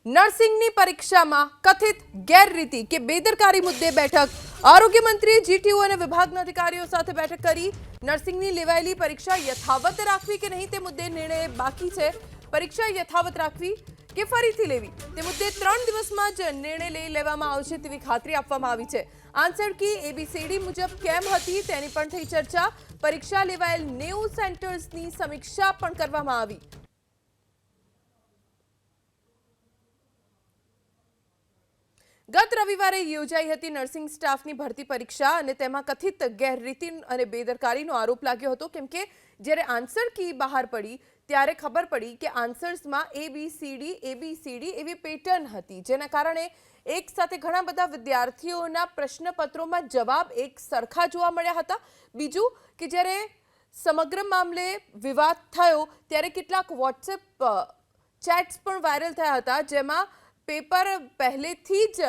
નર્સિંગની પરીક્ષામાં કથિત ગેરરીતિ કે બેદરકારી મુદ્દે બેઠક આરોગ્ય મંત્રીએ જીટીયુ અને વિભાગના અધિકારીઓ સાથે બેઠક કરી નર્સિંગની લેવાયેલી પરીક્ષા યથાવત રાખવી કે નહીં તે મુદ્દે નિર્ણય બાકી છે। પરીક્ષા યથાવત રાખવી કે ફરીથી લેવી તે મુદ્દે 3 દિવસમાં જ નિર્ણય લઈ લેવામાં આવશે તેવી ખાતરી આપવામાં આવી છે। આન્સર કી એબીસીડી મુજબ કેમ હતી તેની પણ થઈ ચર્ચા। પરીક્ષા લેવાયેલ 90 સેન્ટર્સની સમીક્ષા પણ કરવામાં આવી। ગત રવિવારે યોજાઈ હતી નર્સિંગ સ્ટાફની ભરતી પરીક્ષા અને તેમાં કથિત ગેરરીતિ અને બેદરકારીનો આરોપ લાગ્યો હતો કેમ કે જ્યારે આન્સર કી બહાર પડી ત્યારે ખબર પડી કે આન્સર્સમાં એબીસીડી એવી પેટર્ન હતી જેના કારણે એક સાથે ઘણા બધા વિદ્યાર્થીઓના પ્રશ્નપત્રોમાં જવાબ એક સરખા જોવા મળ્યા હતા। બીજું કે જ્યારે સમગ્ર મામલે વિવાદ થયો ત્યારે કેટલાક વોટ્સએપ ચેટ્સ પણ વાયરલ થયા હતા જેમાં પેપર પહેલેથી જ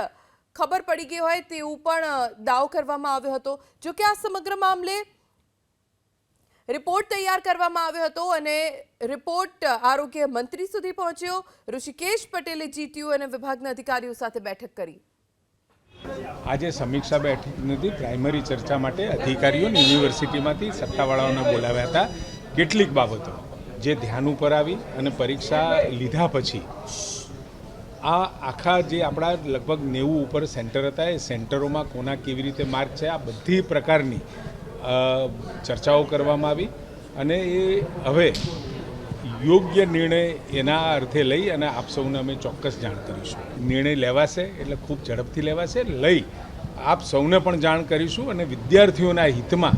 ખબર પડી ગઈ હોય તેવું પણ દાવો કરવામાં આવ્યો હતો। જો કે આ સમગ્ર મામલે રિપોર્ટ તૈયાર કરવામાં આવ્યો હતો અને રિપોર્ટ આરોગ્ય મંત્રી સુધી પહોંચ્યો। ઋષિકેશ પટેલે જીટીયુ અને વિભાગના અધિકારીઓ સાથે બેઠક કરી। આજે સમીક્ષા બેઠક નથી, પ્રાઇમરી ચર્ચા માટે અધિકારીઓ યુનિવર્સિટીમાંથી સત્તાવાળાઓને બોલાવ્યા હતા। કેટલીક બાબતો જે ધ્યાન ઉપર આવી અને પરીક્ષા લીધા પછી આ આખા જે આપણા લગભગ 90 ઉપર સેન્ટર હતા એ સેન્ટરોમાં કોના કેવી રીતે માર્ક છે આ બધી પ્રકારની ચર્ચાઓ કરવામાં આવી અને એ હવે યોગ્ય નિર્ણય એના અર્થે લઈ અને આપ સૌને અમે ચોક્કસ જાણ કરીશું। નિર્ણય લેવાશે એટલે ખૂબ ઝડપથી લેવાશે, લઈ આપ સૌને પણ જાણ કરીશું અને વિદ્યાર્થીઓના હિતમાં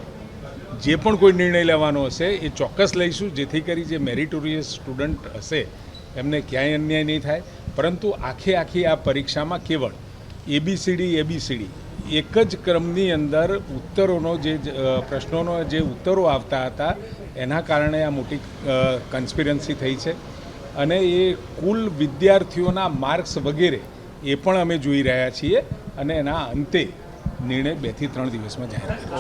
જે પણ કોઈ નિર્ણય લેવાનો હશે એ ચોક્કસ લઈશું જેથી કરી જે મેરિટોરિયસ સ્ટુડન્ટ હશે એમને ક્યાંય અન્યાય નહીં થાય। પરંતુ આખી આ પરીક્ષામાં કેવળ એબીસીડી એક જ ક્રમની અંદર ઉત્તરોનો જે પ્રશ્નોનો જે ઉત્તરો આવતા હતા એના કારણે આ મોટી કન્સ્પિરન્સી થઈ છે અને એ કુલ વિદ્યાર્થીઓના માર્ક્સ વગેરે એ પણ અમે જોઈ રહ્યા છીએ અને એના અંતે નિર્ણય 2 થી 3 દિવસમાં જાહેર કરશે।